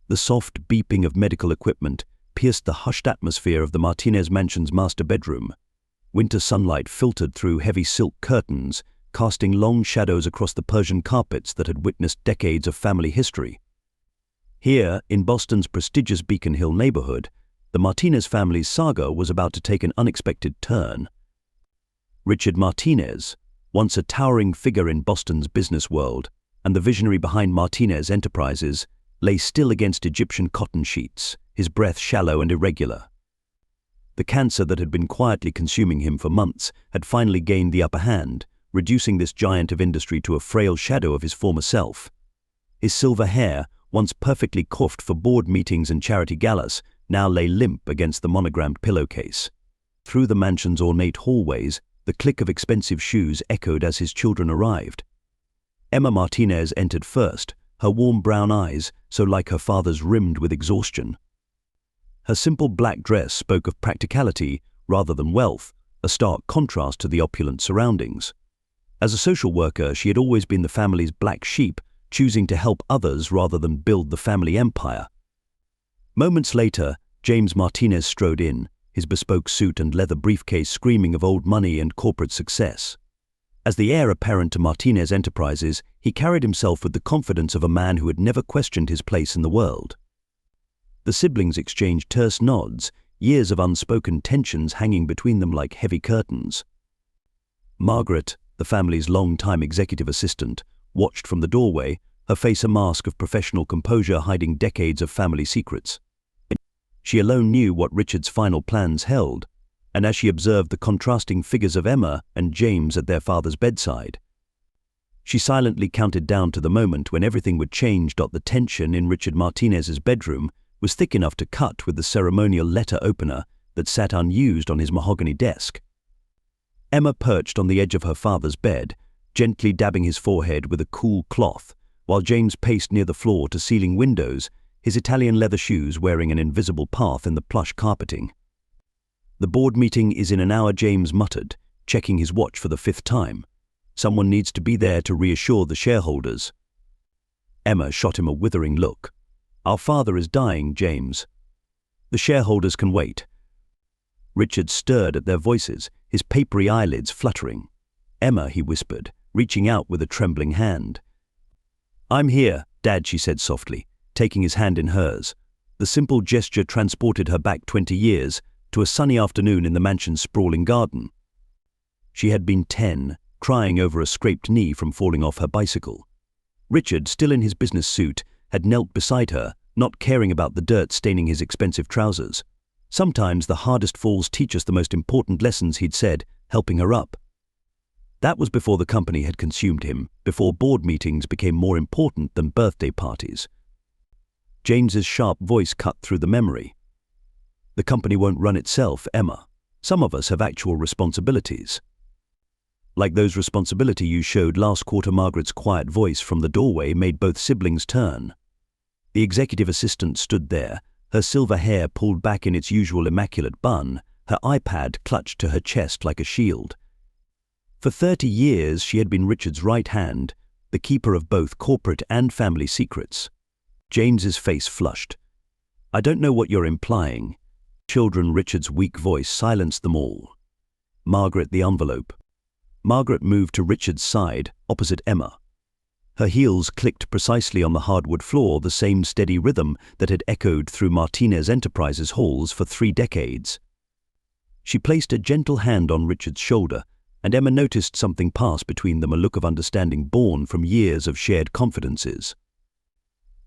The soft beeping of medical equipment pierced the hushed atmosphere of the Martinez mansion's master bedroom. Winter sunlight filtered through heavy silk curtains, casting long shadows across the Persian carpets that had witnessed decades of family history. Here, in Boston's prestigious Beacon Hill neighborhood, the Martinez family's saga was about to take an unexpected turn. Richard Martinez, once a towering figure in Boston's business world, and the visionary behind Martinez Enterprises, lay still against Egyptian cotton sheets, his breath shallow and irregular. The cancer that had been quietly consuming him for months had finally gained the upper hand, reducing this giant of industry to a frail shadow of his former self. His silver hair, once perfectly coiffed for board meetings and charity galas, now lay limp against the monogrammed pillowcase. Through the mansion's ornate hallways, the click of expensive shoes echoed as his children arrived. Emma Martinez entered first, her warm brown eyes, so like her father's, rimmed with exhaustion. Her simple black dress spoke of practicality rather than wealth, a stark contrast to the opulent surroundings. As a social worker, she had always been the family's black sheep, choosing to help others rather than build the family empire. Moments later, James Martinez strode in, his bespoke suit and leather briefcase screaming of old money and corporate success. As the heir apparent to Martinez Enterprises, he carried himself with the confidence of a man who had never questioned his place in the world. The siblings exchanged terse nods, years of unspoken tensions hanging between them like heavy curtains. Margaret, the family's long-time executive assistant, watched from the doorway, her face a mask of professional composure hiding decades of family secrets. She alone knew what Richard's final plans held, and as she observed the contrasting figures of Emma and James at their father's bedside, she silently counted down to the moment when everything would change. The tension in Richard Martinez's bedroom was thick enough to cut with the ceremonial letter opener that sat unused on his mahogany desk. Emma perched on the edge of her father's bed, gently dabbing his forehead with a cool cloth, while James paced near the floor-to-ceiling windows, his Italian leather shoes wearing an invisible path in the plush carpeting. "The board meeting is in an hour," James muttered, checking his watch for the 5th time. "Someone needs to be there to reassure the shareholders." Emma shot him a withering look. "Our father is dying, James. The shareholders can wait." Richard stirred at their voices, his papery eyelids fluttering. "Emma," he whispered, reaching out with a trembling hand. "I'm here, Dad," she said softly, taking his hand in hers. The simple gesture transported her back 20 years, to a sunny afternoon in the mansion's sprawling garden. She had been 10, crying over a scraped knee from falling off her bicycle. Richard, still in his business suit, had knelt beside her, not caring about the dirt staining his expensive trousers. "Sometimes the hardest falls teach us the most important lessons," he'd said, helping her up. That was before the company had consumed him, before board meetings became more important than birthday parties. James's sharp voice cut through the memory. "The company won't run itself, Emma. Some of us have actual responsibilities." "Like those responsibility you showed last quarter." Margaret's quiet voice from the doorway made both siblings turn. The executive assistant stood there, her silver hair pulled back in its usual immaculate bun, her iPad clutched to her chest like a shield. For 30 years she had been Richard's right hand, the keeper of both corporate and family secrets. James's face flushed. "I don't know what you're implying." "Children," Richard's weak voice silenced them all. "Margaret, the envelope." Margaret moved to Richard's side, opposite Emma. Her heels clicked precisely on the hardwood floor, the same steady rhythm that had echoed through Martinez Enterprises halls for 3 decades. She placed a gentle hand on Richard's shoulder, and Emma noticed something pass between them, a look of understanding born from years of shared confidences.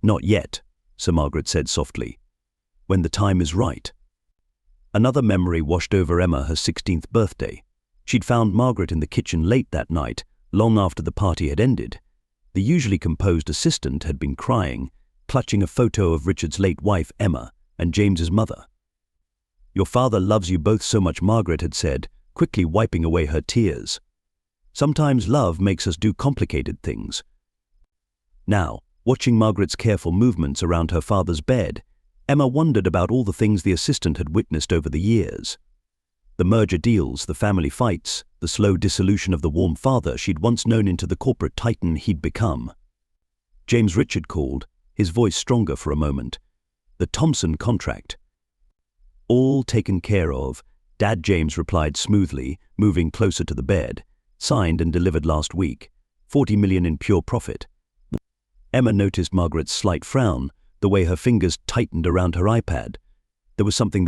"Not yet," Sir Margaret said softly. "When the time is right." Another memory washed over Emma, her 16th birthday. She'd found Margaret in the kitchen late that night, long after the party had ended. The usually composed assistant had been crying, clutching a photo of Richard's late wife, Emma, and James's mother. "Your father loves you both so much," Margaret had said, quickly wiping away her tears. "Sometimes love makes us do complicated things." Now, watching Margaret's careful movements around her father's bed, Emma wondered about all the things the assistant had witnessed over the years. The merger deals, the family fights, the slow dissolution of the warm father she'd once known into the corporate titan he'd become. James Richard called, his voice stronger for a moment, The Thompson contract. All taken care of, Dad James replied smoothly, moving closer to the bed. Signed and delivered last week. 40 million in pure profit. Emma noticed Margaret's slight frown, the way her fingers tightened around her iPad. There was something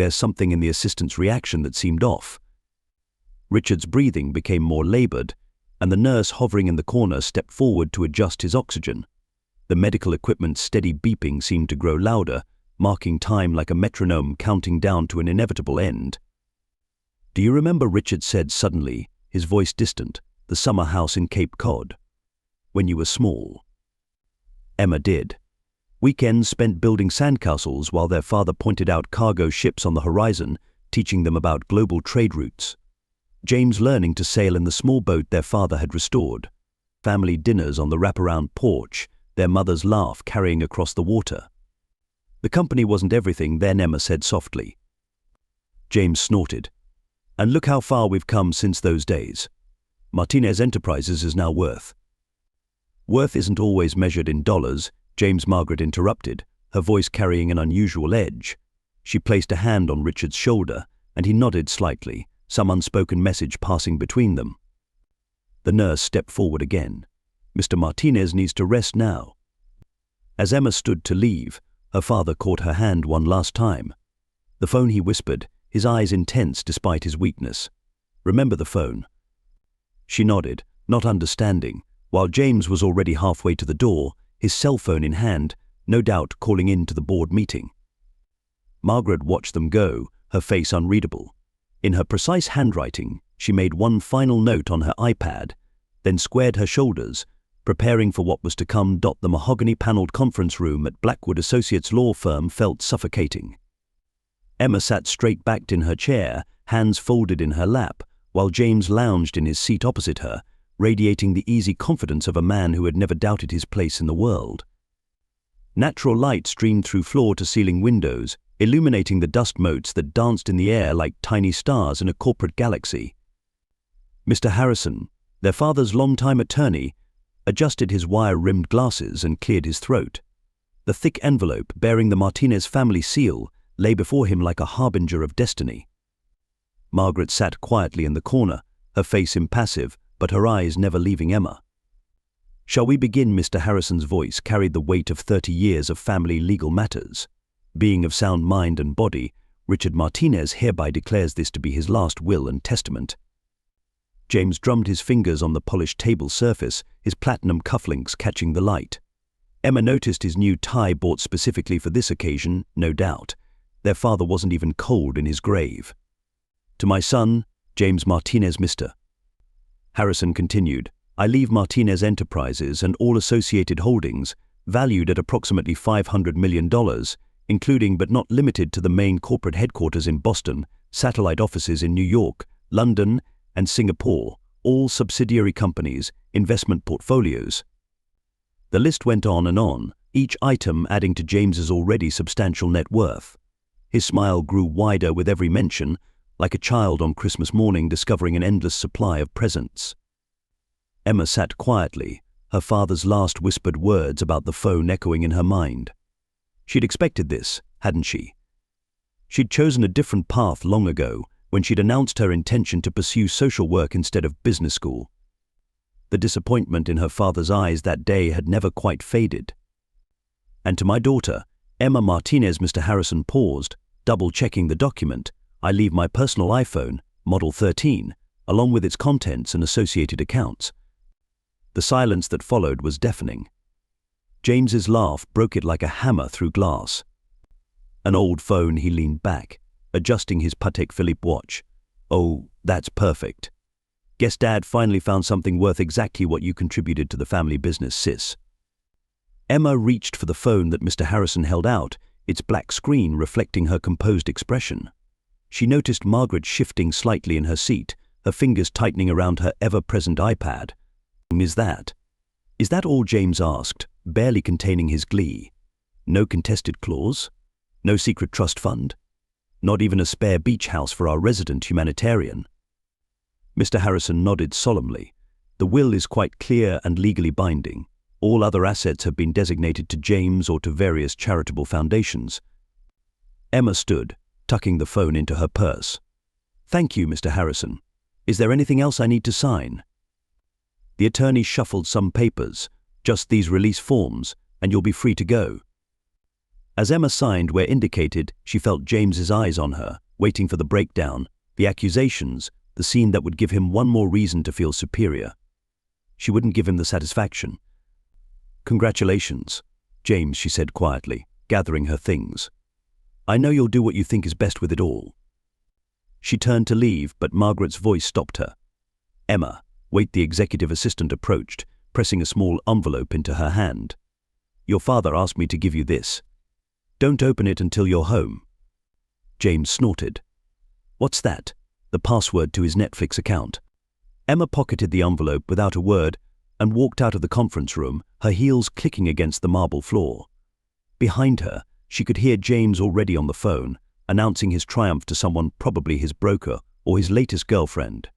in the assistant's reaction that seemed off. Richard's breathing became more labored, and the nurse hovering in the corner stepped forward to adjust his oxygen. The medical equipment's steady beeping seemed to grow louder, marking time like a metronome counting down to an inevitable end. "Do you remember," Richard said suddenly, his voice distant, "the summer house in Cape Cod? When you were small?" Emma did. Weekends spent building sandcastles while their father pointed out cargo ships on the horizon, teaching them about global trade routes. James learning to sail in the small boat their father had restored. Family dinners on the wraparound porch, their mother's laugh carrying across the water. "The company wasn't everything then," Emma said softly. James snorted. "And look how far we've come since those days. Martinez Enterprises is now worth." "Worth isn't always measured in dollars," Margaret interrupted, her voice carrying an unusual edge. She placed a hand on Richard's shoulder, and he nodded slightly, some unspoken message passing between them. The nurse stepped forward again. "Mr. Martinez needs to rest now." As Emma stood to leave, her father caught her hand one last time. "The phone," he whispered, his eyes intense despite his weakness. "Remember the phone?" She nodded, not understanding, while James was already halfway to the door, his cell phone in hand, no doubt calling in to the board meeting. Margaret watched them go, her face unreadable. In her precise handwriting, she made one final note on her iPad, then squared her shoulders, preparing for what was to come. The mahogany-paneled conference room at Blackwood Associates law firm felt suffocating. Emma sat straight-backed in her chair, hands folded in her lap, while James lounged in his seat opposite her, radiating the easy confidence of a man who had never doubted his place in the world. Natural light streamed through floor-to-ceiling windows, illuminating the dust motes that danced in the air like tiny stars in a corporate galaxy. Mr. Harrison, their father's longtime attorney, adjusted his wire-rimmed glasses and cleared his throat. The thick envelope bearing the Martinez family seal lay before him like a harbinger of destiny. Margaret sat quietly in the corner, her face impassive, but her eyes never leaving Emma. "Shall we begin?" Mr. Harrison's voice carried the weight of 30 years of family legal matters. "Being of sound mind and body, Richard Martinez hereby declares this to be his last will and testament." James drummed his fingers on the polished table surface, his platinum cufflinks catching the light. Emma noticed his new tie bought specifically for this occasion, no doubt. Their father wasn't even cold in his grave. "To my son, James Martinez, Mr. Harrison continued, "I leave Martinez Enterprises and all associated holdings, valued at approximately $500 million, including but not limited to the main corporate headquarters in Boston, satellite offices in New York, London, and Singapore, all subsidiary companies, investment portfolios." The list went on, each item adding to James's already substantial net worth. His smile grew wider with every mention, like a child on Christmas morning discovering an endless supply of presents. Emma sat quietly, her father's last whispered words about the phone echoing in her mind. She'd expected this, hadn't she? She'd chosen a different path long ago, when she'd announced her intention to pursue social work instead of business school. The disappointment in her father's eyes that day had never quite faded. "And to my daughter, Emma Martinez." Mr. Harrison paused, double-checking the document. "I leave my personal iPhone, Model 13, along with its contents and associated accounts." The silence that followed was deafening. James's laugh broke it like a hammer through glass. "An old phone," he leaned back, adjusting his Patek Philippe watch. "Oh, that's perfect. Guess Dad finally found something worth exactly what you contributed to the family business, sis." Emma reached for the phone that Mr. Harrison held out, its black screen reflecting her composed expression. She noticed Margaret shifting slightly in her seat, her fingers tightening around her ever-present iPad. Is that all?" James asked, barely containing his glee. "No contested clause? No secret trust fund? Not even a spare beach house for our resident humanitarian?" Mr. Harrison nodded solemnly. "The will is quite clear and legally binding. All other assets have been designated to James or to various charitable foundations. Emma stood, tucking the phone into her purse. "Thank you, Mr. Harrison. Is there anything else I need to sign?" The attorney shuffled some papers. "Just these release forms, and you'll be free to go." As Emma signed where indicated, she felt James's eyes on her, waiting for the breakdown, the accusations, the scene that would give him one more reason to feel superior. She wouldn't give him the satisfaction. "Congratulations, James," she said quietly, gathering her things. "I know you'll do what you think is best with it all." She turned to leave, but Margaret's voice stopped her. "Emma, wait." The executive assistant approached, pressing a small envelope into her hand. "Your father asked me to give you this. Don't open it until you're home." James snorted. "What's that?" "The password to his Netflix account." Emma pocketed the envelope without a word and walked out of the conference room, her heels clicking against the marble floor. Behind her, she could hear James already on the phone, announcing his triumph to someone, probably his broker or his latest girlfriend.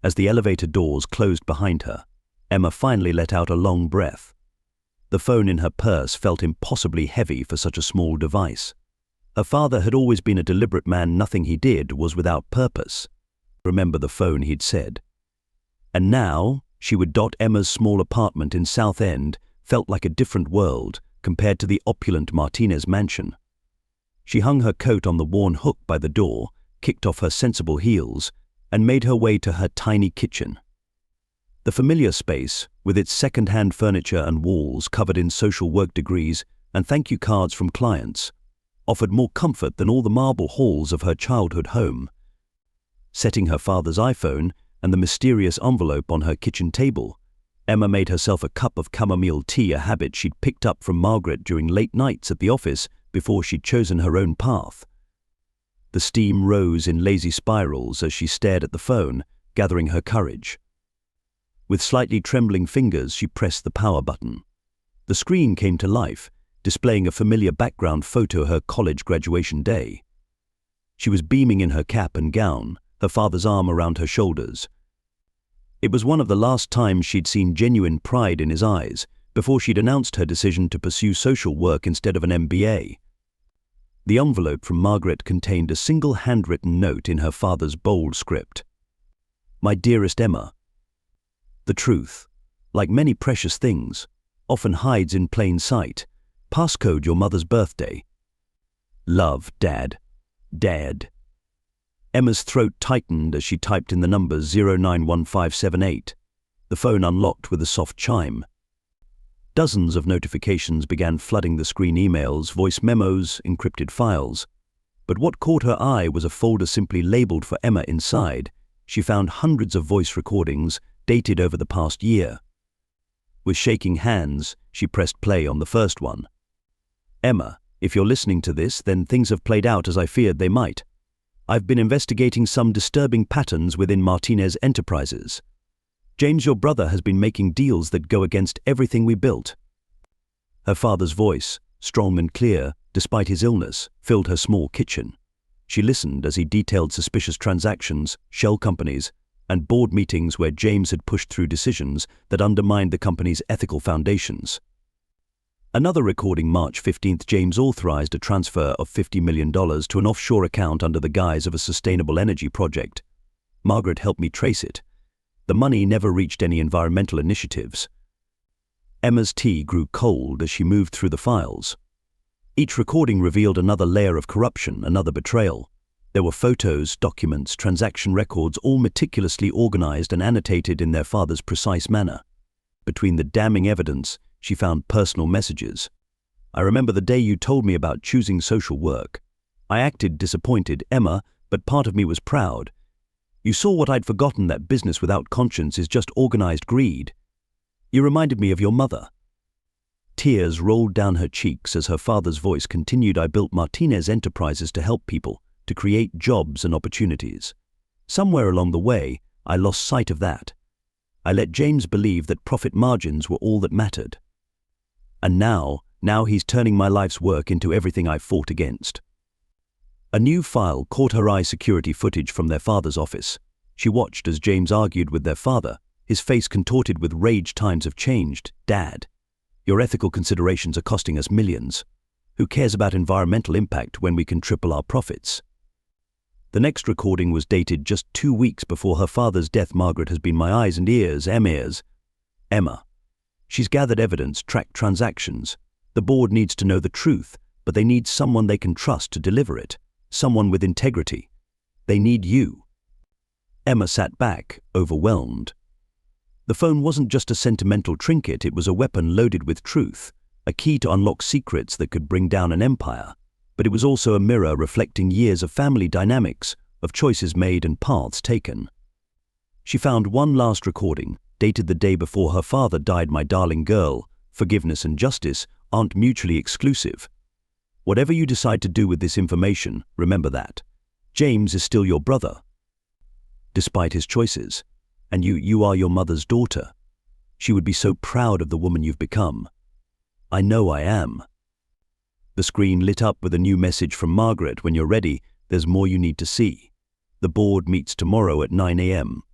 As the elevator doors closed behind her, Emma finally let out a long breath. The phone in her purse felt impossibly heavy for such a small device. Her father had always been a deliberate man. Nothing he did was without purpose. Remember the phone, he'd said. And now, she would dot Emma's small apartment in South End felt like a different world compared to the opulent Martinez mansion. She hung her coat on the worn hook by the door, kicked off her sensible heels, and made her way to her tiny kitchen. The familiar space, with its second-hand furniture and walls covered in social work degrees and thank you cards from clients, offered more comfort than all the marble halls of her childhood home. Setting her father's iPhone and the mysterious envelope on her kitchen table, Emma made herself a cup of chamomile tea, a habit she'd picked up from Margaret during late nights at the office before she'd chosen her own path. The steam rose in lazy spirals as she stared at the phone, gathering her courage. With slightly trembling fingers, she pressed the power button. The screen came to life, displaying a familiar background photo of her college graduation day. She was beaming in her cap and gown, her father's arm around her shoulders. It was one of the last times she'd seen genuine pride in his eyes before she'd announced her decision to pursue social work instead of an MBA. The envelope from Margaret contained a single handwritten note in her father's bold script. "My dearest Emma, the truth, like many precious things, often hides in plain sight. Passcode your mother's birthday. Love, Dad. Dad." Emma's throat tightened as she typed in the numbers 091578. The phone unlocked with a soft chime. Dozens of notifications began flooding the screen: emails, voice memos, encrypted files. But what caught her eye was a folder simply labeled for Emma. Inside, she found hundreds of voice recordings dated over the past year. With shaking hands, she pressed play on the first one. "Emma, if you're listening to this, then things have played out as I feared they might. I've been investigating some disturbing patterns within Martinez Enterprises. James, your brother, has been making deals that go against everything we built." Her father's voice, strong and clear, despite his illness, filled her small kitchen. She listened as he detailed suspicious transactions, shell companies, and board meetings where James had pushed through decisions that undermined the company's ethical foundations. Another recording: March 15th, James authorized a transfer of $50 million to an offshore account under the guise of a sustainable energy project. Margaret helped me trace it. The money never reached any environmental initiatives. Emma's tea grew cold as she moved through the files. Each recording revealed another layer of corruption, another betrayal. There were photos, documents, transaction records, all meticulously organized and annotated in their father's precise manner. Between the damning evidence, she found personal messages. "I remember the day you told me about choosing social work. I acted disappointed, Emma, but part of me was proud. You saw what I'd forgotten, that business without conscience is just organized greed. You reminded me of your mother." Tears rolled down her cheeks as her father's voice continued. "I built Martinez Enterprises to help people, to create jobs and opportunities. Somewhere along the way, I lost sight of that. I let James believe that profit margins were all that mattered. And now he's turning my life's work into everything I fought against." A new file caught her eye: security footage from their father's office. She watched as James argued with their father, his face contorted with rage. "Times have changed, Dad. Your ethical considerations are costing us millions. Who cares about environmental impact when we can triple our profits? The next recording was dated just 2 weeks before her father's death. Margaret has been my eyes and ears, Emma. She's gathered evidence, tracked transactions. The board needs to know the truth, but they need someone they can trust to deliver it. Someone with integrity. They need you. Emma sat back, overwhelmed. The phone wasn't just a sentimental trinket, it was a weapon loaded with truth, a key to unlock secrets that could bring down an empire. But it was also a mirror reflecting years of family dynamics, of choices made and paths taken. She found one last recording, dated the day before her father died. My darling girl, forgiveness and justice aren't mutually exclusive. Whatever you decide to do with this information, remember that. James is still your brother, despite his choices, and you are your mother's daughter. She would be so proud of the woman you've become. I know I am. The screen lit up with a new message from Margaret. When you're ready, there's more you need to see. The board meets tomorrow at 9 a.m.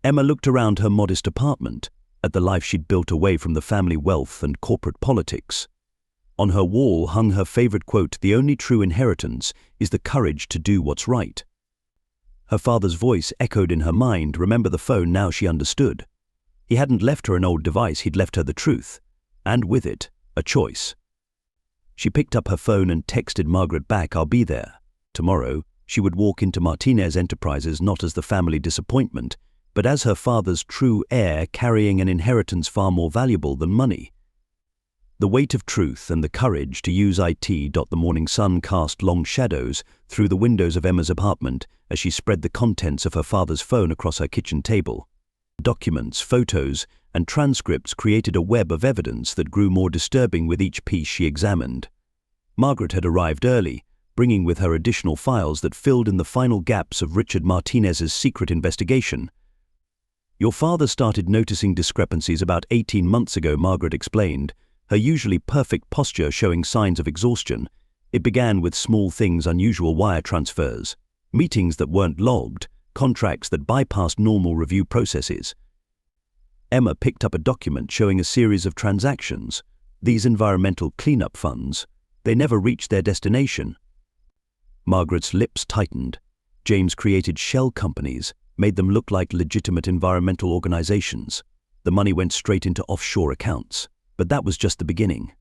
Emma looked around her modest apartment, at the life she'd built away from the family wealth and corporate politics. On her wall hung her favorite quote, "The only true inheritance is the courage to do what's right." Her father's voice echoed in her mind. Remember the phone? Now she understood. He hadn't left her an old device, he'd left her the truth. And with it, a choice. She picked up her phone and texted Margaret back, "I'll be there." Tomorrow, she would walk into Martinez Enterprises not as the family disappointment, but as her father's true heir, carrying an inheritance far more valuable than money. The weight of truth and the courage to use it. The morning sun cast long shadows through the windows of Emma's apartment as she spread the contents of her father's phone across her kitchen table. Documents, photos, and transcripts created a web of evidence that grew more disturbing with each piece she examined. Margaret had arrived early, bringing with her additional files that filled in the final gaps of Richard Martinez's secret investigation. "Your father started noticing discrepancies about 18 months ago," Margaret explained, her usually perfect posture showing signs of exhaustion. "It began with small things, unusual wire transfers, meetings that weren't logged, contracts that bypassed normal review processes." Emma picked up a document showing a series of transactions. These environmental cleanup funds, they never reached their destination. Margaret's lips tightened. James created shell companies, made them look like legitimate environmental organizations. The money went straight into offshore accounts. But that was just the beginning.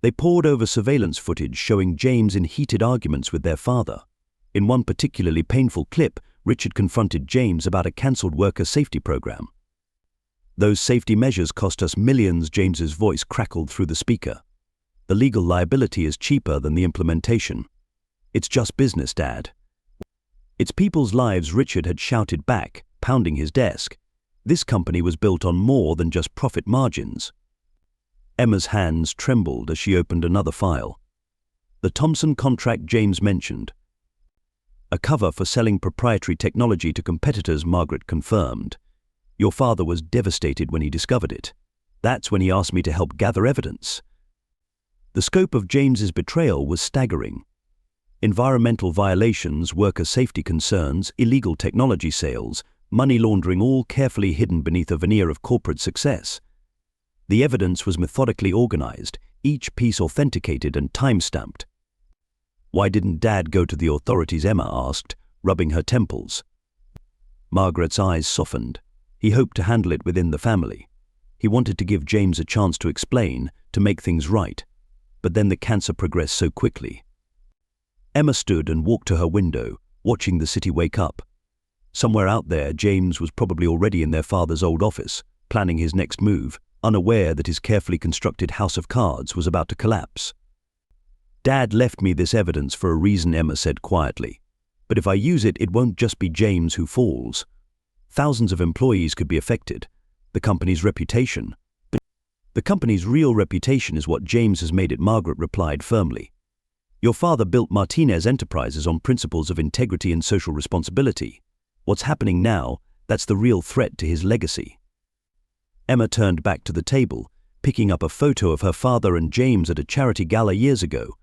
They pored over surveillance footage showing James in heated arguments with their father. In one particularly painful clip, Richard confronted James about a cancelled worker safety program. "Those safety measures cost us millions," James's voice crackled through the speaker. "The legal liability is cheaper than the implementation." "It's just business, Dad." "It's people's lives," Richard had shouted back, pounding his desk. "This company was built on more than just profit margins." Emma's hands trembled as she opened another file. The Thomson contract James mentioned. "A cover for selling proprietary technology to competitors," Margaret confirmed. "Your father was devastated when he discovered it. That's when he asked me to help gather evidence." The scope of James's betrayal was staggering. Environmental violations, worker safety concerns, illegal technology sales, money laundering, all carefully hidden beneath a veneer of corporate success. The evidence was methodically organized, each piece authenticated and time-stamped. "Why didn't Dad go to the authorities?" Emma asked, rubbing her temples. Margaret's eyes softened. He hoped to handle it within the family. He wanted to give James a chance to explain, to make things right. But then the cancer progressed so quickly. Emma stood and walked to her window, watching the city wake up. Somewhere out there, James was probably already in their father's old office, planning his next move, unaware that his carefully constructed house of cards was about to collapse. "Dad left me this evidence for a reason," Emma said quietly. "But if I use it, it won't just be James who falls. Thousands of employees could be affected. The company's reputation. The company's real reputation is what James has made it," Margaret replied firmly. "Your father built Martinez Enterprises on principles of integrity and social responsibility. What's happening now, that's the real threat to his legacy." Emma turned back to the table, picking up a photo of her father and James at a charity gala years ago.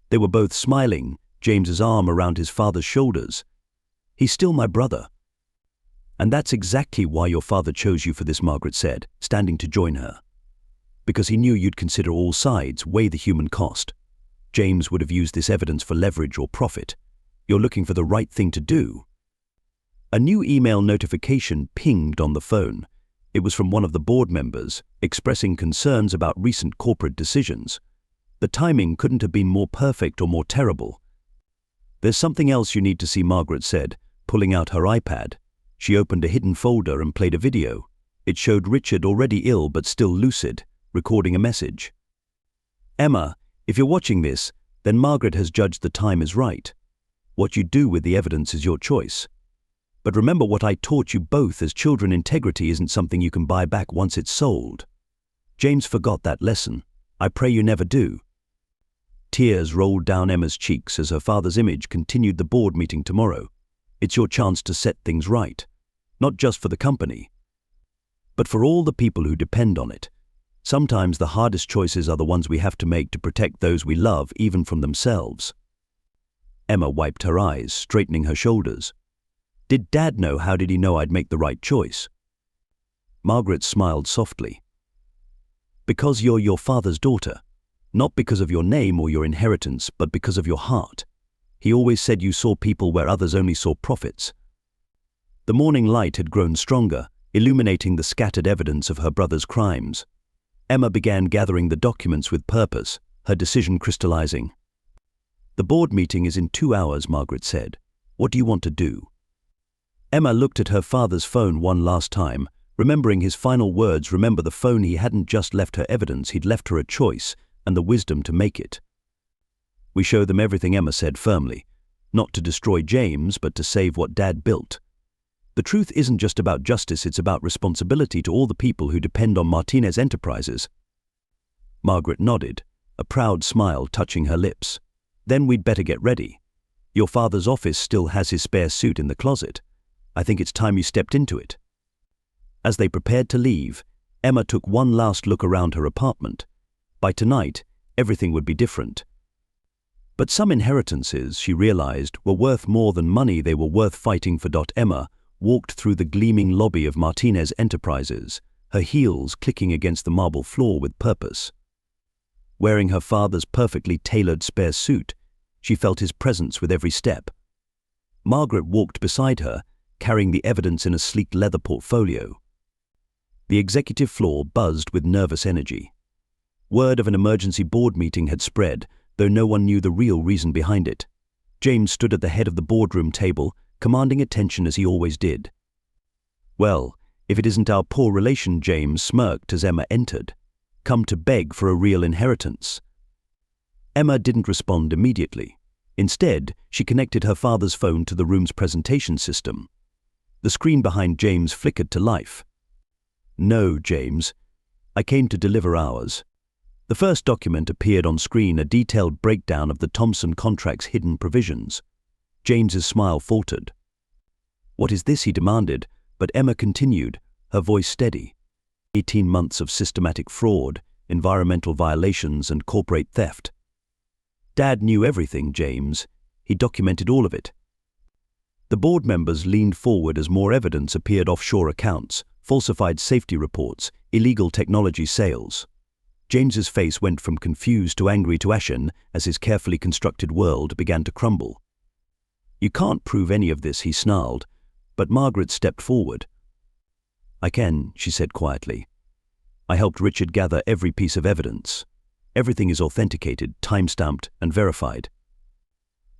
They were both smiling, James's arm around his father's shoulders. "He's still my brother." "And that's exactly why your father chose you for this," Margaret said, standing to join her. "Because he knew you'd consider all sides, weigh the human cost. James would have used this evidence for leverage or profit. You're looking for the right thing to do. A new email notification pinged on the phone. It was from one of the board members, expressing concerns about recent corporate decisions. The timing couldn't have been more perfect or more terrible. "There's something else you need to see," Margaret said, pulling out her iPad. She opened a hidden folder and played a video. It showed Richard, already ill but still lucid, recording a message. "Emma, if you're watching this, then Margaret has judged the time is right. What you do with the evidence is your choice. But remember what I taught you both as children: integrity isn't something you can buy back once it's sold." James forgot that lesson. I pray you never do. Tears rolled down Emma's cheeks as her father's image continued the board meeting tomorrow. It's your chance to set things right, not just for the company, but for all the people who depend on it. Sometimes the hardest choices are the ones we have to make to protect those we love, even from themselves. Emma wiped her eyes, straightening her shoulders. "Did Dad know? How did he know I'd make the right choice?" Margaret smiled softly. "Because you're your father's daughter. Not because of your name or your inheritance, but because of your heart. He always said you saw people where others only saw profits." The morning light had grown stronger, illuminating the scattered evidence of her brother's crimes. Emma began gathering the documents with purpose, her decision crystallizing. "The board meeting is in 2 hours," Margaret said. "What do you want to do?" Emma looked at her father's phone one last time, remembering his final words. Remember the phone. He hadn't just left her evidence, he'd left her a choice and the wisdom to make it. "We show them everything," Emma said firmly. "Not to destroy James, but to save what Dad built. The truth isn't just about justice, it's about responsibility to all the people who depend on Martinez Enterprises." Margaret nodded, a proud smile touching her lips. "Then we'd better get ready. Your father's office still has his spare suit in the closet. I think it's time you stepped into it." As they prepared to leave, Emma took one last look around her apartment. By tonight, everything would be different. But some inheritances, she realized, were worth more than money. They were worth fighting for. Emma walked through the gleaming lobby of Martinez Enterprises, her heels clicking against the marble floor with purpose. Wearing her father's perfectly tailored spare suit, she felt his presence with every step. Margaret walked beside her, carrying the evidence in a sleek leather portfolio. The executive floor buzzed with nervous energy. Word of an emergency board meeting had spread, though no one knew the real reason behind it. James stood at the head of the boardroom table, commanding attention as he always did. "Well, if it isn't our poor relation," James smirked as Emma entered. "Come to beg for a real inheritance." Emma didn't respond immediately. Instead, she connected her father's phone to the room's presentation system. The screen behind James flickered to life. "No, James. I came to deliver ours." The first document appeared on screen, a detailed breakdown of the Thompson contract's hidden provisions. James's smile faltered. "What is this?" he demanded, but Emma continued, her voice steady. 18 months of systematic fraud, environmental violations, and corporate theft. Dad knew everything, James. He documented all of it. The board members leaned forward as more evidence appeared: offshore accounts, falsified safety reports, illegal technology sales. James's face went from confused to angry to ashen as his carefully constructed world began to crumble. "You can't prove any of this," he snarled, but Margaret stepped forward. "I can," she said quietly. "I helped Richard gather every piece of evidence. Everything is authenticated, time-stamped, and verified."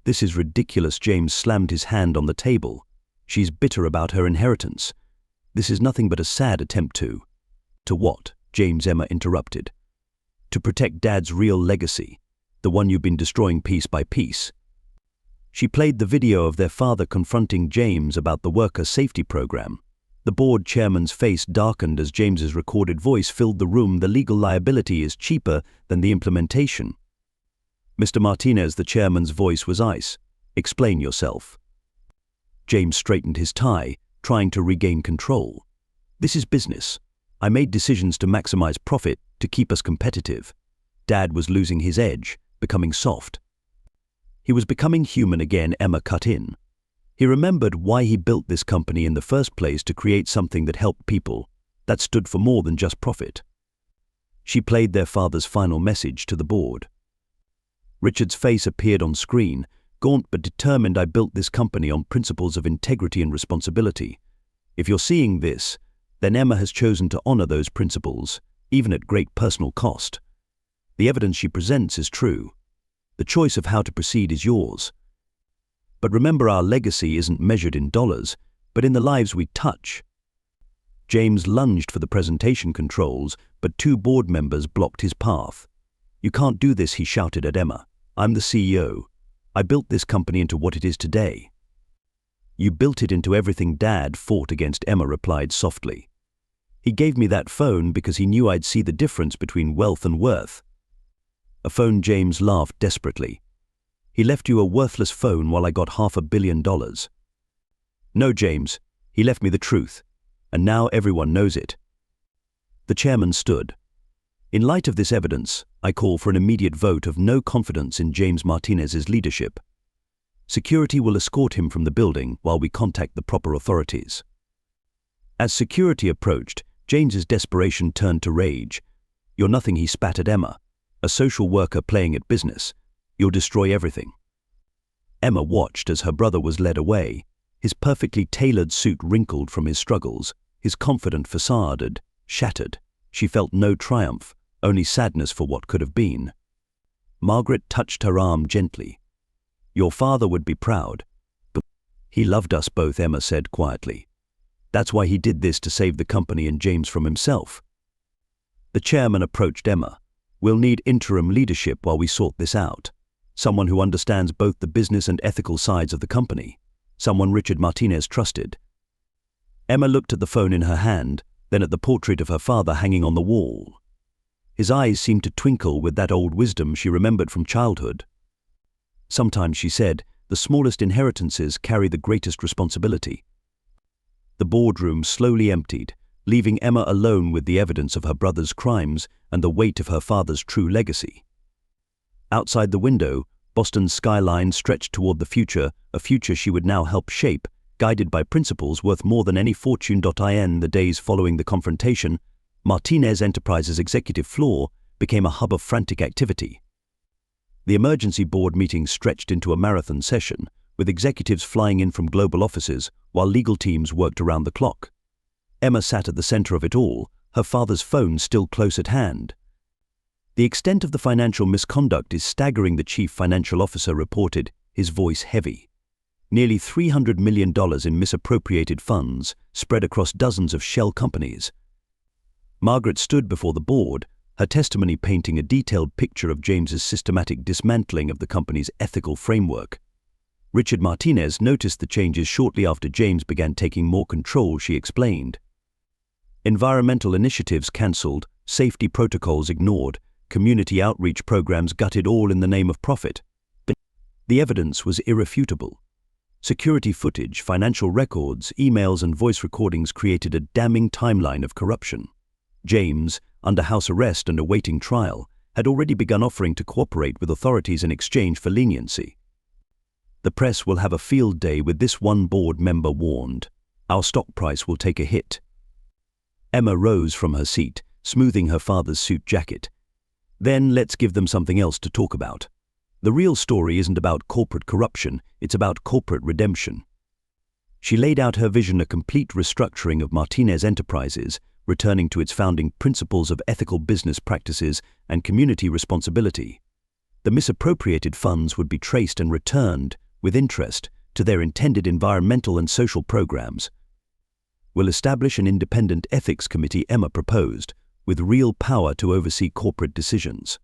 "This is ridiculous." James slammed his hand on the table. "She's bitter about her inheritance. This is nothing but a sad attempt to—" "To what?" James. Emma interrupted. "To protect Dad's real legacy, the one you've been destroying piece by piece." She played the video of their father confronting James about the worker safety program. The board chairman's face darkened as James's recorded voice filled the room. "The legal liability is cheaper than the implementation." "Mr. Martinez," the chairman's voice was ice. "Explain yourself." James straightened his tie, trying to regain control. "This is business. I made decisions to maximize profit, to keep us competitive. Dad was losing his edge, becoming soft. He was becoming human again." Emma cut in. "He remembered why he built this company in the first place, to create something that helped people, that stood for more than just profit." She played their father's final message to the board. Richard's face appeared on screen, gaunt but determined. I built this company on principles of integrity and responsibility. If you're seeing this, then Emma has chosen to honor those principles, even at great personal cost. The evidence she presents is true. The choice of how to proceed is yours. But remember, our legacy isn't measured in dollars, but in the lives we touch. James lunged for the presentation controls, but 2 board members blocked his path. "You can't do this," he shouted at Emma. "I'm the CEO. I built this company into what it is today." "You built it into everything Dad fought against," Emma replied softly. "He gave me that phone because he knew I'd see the difference between wealth and worth." "A phone?" James laughed desperately. "He left you a worthless phone while I got $500 million. "No, James, he left me the truth, and now everyone knows it." The chairman stood. "In light of this evidence, I call for an immediate vote of no confidence in James Martinez's leadership. Security will escort him from the building while we contact the proper authorities." As security approached, James's desperation turned to rage. "You're nothing," he spat at Emma. "A social worker playing at business. You'll destroy everything." Emma watched as her brother was led away, his perfectly tailored suit wrinkled from his struggles, his confident facade shattered. She felt no triumph, only sadness for what could have been. Margaret touched her arm gently. "Your father would be proud, but he loved us both," Emma said quietly. "That's why he did this, to save the company and James from himself." The chairman approached Emma. "We'll need interim leadership while we sort this out. Someone who understands both the business and ethical sides of the company. Someone Richard Martinez trusted." Emma looked at the phone in her hand, then at the portrait of her father hanging on the wall. His eyes seemed to twinkle with that old wisdom she remembered from childhood. "Sometimes," she said, "the smallest inheritances carry the greatest responsibility." The boardroom slowly emptied, leaving Emma alone with the evidence of her brother's crimes and the weight of her father's true legacy. Outside the window, Boston's skyline stretched toward the future, a future she would now help shape, guided by principles worth more than any fortune. In the days following the confrontation, Martinez Enterprises' executive floor became a hub of frantic activity. The emergency board meetings stretched into a marathon session, with executives flying in from global offices while legal teams worked around the clock. Emma sat at the center of it all, her father's phone still close at hand. "The extent of the financial misconduct is staggering," the chief financial officer reported, his voice heavy. "Nearly $300 million in misappropriated funds spread across dozens of shell companies." Margaret stood before the board, her testimony painting a detailed picture of James's systematic dismantling of the company's ethical framework. Richard Martinez noticed the changes shortly after James began taking more control, she explained. Environmental initiatives cancelled, safety protocols ignored, community outreach programs gutted, all in the name of profit. But the evidence was irrefutable. Security footage, financial records, emails and voice recordings created a damning timeline of corruption. James, under house arrest and awaiting trial, had already begun offering to cooperate with authorities in exchange for leniency. "The press will have a field day with this," one board member warned. "Our stock price will take a hit." Emma rose from her seat, smoothing her father's suit jacket. "Then let's give them something else to talk about. The real story isn't about corporate corruption, it's about corporate redemption." She laid out her vision: a complete restructuring of Martinez Enterprises, returning to its founding principles of ethical business practices and community responsibility. The misappropriated funds would be traced and returned, with interest, to their intended environmental and social programs. "We'll establish an independent ethics committee," Emma proposed, "with real power to oversee corporate decisions.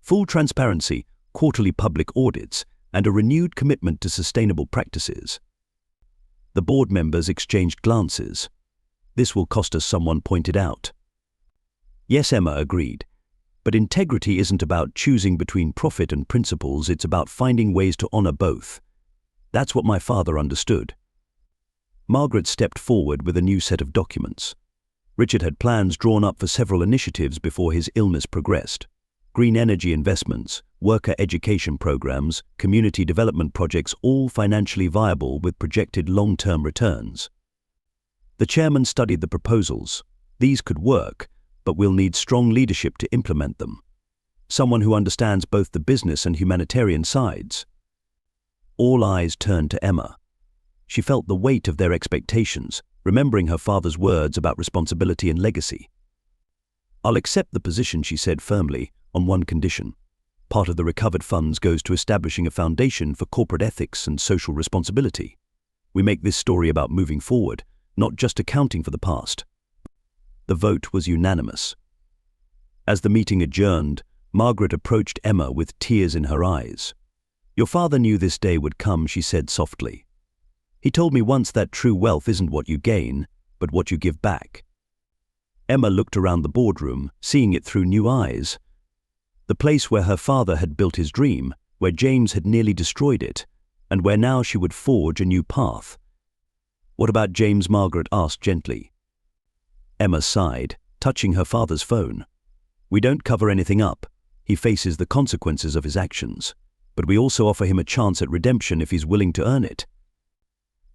Full transparency, quarterly public audits, and a renewed commitment to sustainable practices." The board members exchanged glances. "This will cost us," someone pointed out. "Yes," Emma agreed. "But integrity isn't about choosing between profit and principles, it's about finding ways to honor both. That's what my father understood." Margaret stepped forward with a new set of documents. Richard had plans drawn up for several initiatives before his illness progressed. Green energy investments, worker education programs, community development projects, all financially viable with projected long-term returns. The chairman studied the proposals. "These could work, but we'll need strong leadership to implement them. someone who understands both the business and humanitarian sides. All eyes turned to Emma. She felt the weight of their expectations, remembering her father's words about responsibility and legacy. "I'll accept the position," she said firmly, "on one condition. Part of the recovered funds goes to establishing a foundation for corporate ethics and social responsibility. We make this story about moving forward, not just accounting for the past." The vote was unanimous. As the meeting adjourned, Margaret approached Emma with tears in her eyes. "Your father knew this day would come," she said softly. "He told me once that true wealth isn't what you gain, but what you give back." Emma looked around the boardroom, seeing it through new eyes. The place where her father had built his dream, where James had nearly destroyed it, and where now she would forge a new path. "What about James?" Margaret asked gently. Emma sighed, touching her father's phone. "We don't cover anything up. He faces the consequences of his actions, but we also offer him a chance at redemption if he's willing to earn it."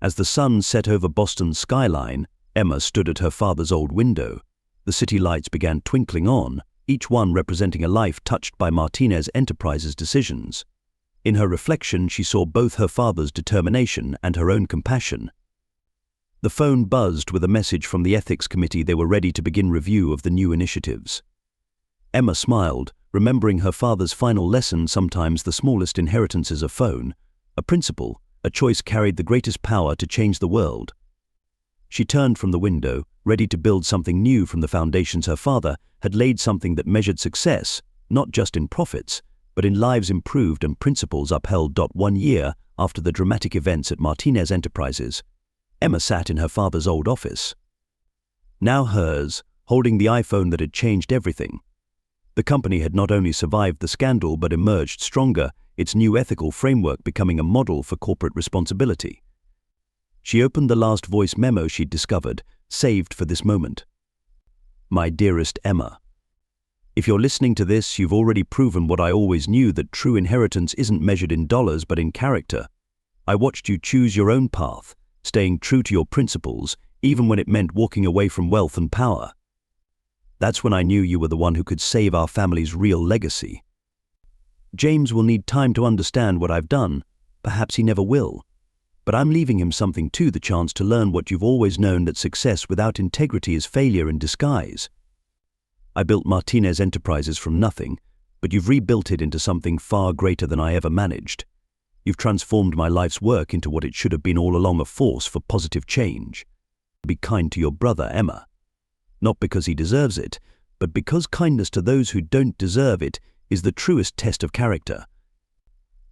As the sun set over Boston's skyline, Emma stood at her father's old window. The city lights began twinkling on, each one representing a life touched by Martinez Enterprises' decisions. In her reflection, she saw both her father's determination and her own compassion. The phone buzzed with a message from the ethics committee. They were ready to begin review of the new initiatives. Emma smiled, remembering her father's final lesson: sometimes the smallest inheritance is a phone, a principle, a choice carried the greatest power to change the world. She turned from the window, ready to build something new from the foundations her father had laid, something that measured success, not just in profits, but in lives improved and principles upheld. 1 year after the dramatic events at Martinez Enterprises, Emma sat in her father's old office. Now hers, holding the iPhone that had changed everything. The company had not only survived the scandal but emerged stronger, its new ethical framework becoming a model for corporate responsibility. She opened the last voice memo she'd discovered, saved for this moment. "My dearest Emma, if you're listening to this, you've already proven what I always knew, that true inheritance isn't measured in dollars but in character. I watched you choose your own path, staying true to your principles, even when it meant walking away from wealth and power. That's when I knew you were the one who could save our family's real legacy. James will need time to understand what I've done. Perhaps he never will. But I'm leaving him something too, the chance to learn what you've always known, that success without integrity is failure in disguise. I built Martinez Enterprises from nothing, but you've rebuilt it into something far greater than I ever managed. You've transformed my life's work into what it should have been all along, a force for positive change. Be kind to your brother, Emma. Not because he deserves it, but because kindness to those who don't deserve it is the truest test of character.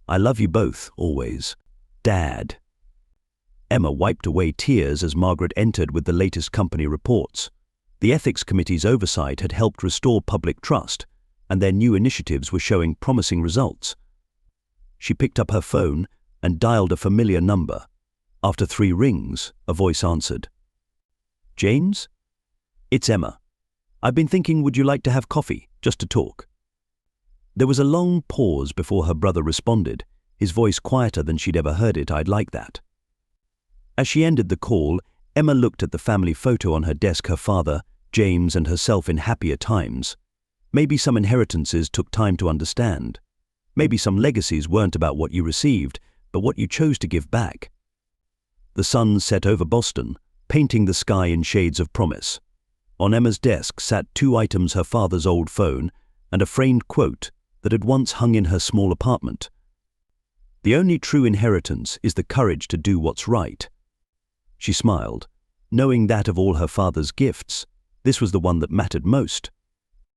I love you both, always. Dad." Emma wiped away tears as Margaret entered with the latest company reports. The ethics committee's oversight had helped restore public trust, and their new initiatives were showing promising results. She picked up her phone and dialed a familiar number. After 3 rings, a voice answered. "James? It's Emma. I've been thinking, would you like to have coffee, just to talk?" There was a long pause before her brother responded, his voice quieter than she'd ever heard it. "I'd like that." As she ended the call, Emma looked at the family photo on her desk, her father, James, and herself in happier times. Maybe some inheritances took time to understand. Maybe some legacies weren't about what you received, but what you chose to give back. The sun set over Boston, painting the sky in shades of promise. On Emma's desk sat 2 items: her father's old phone and a framed quote that had once hung in her small apartment. "The only true inheritance is the courage to do what's right." She smiled, knowing that of all her father's gifts, this was the one that mattered most.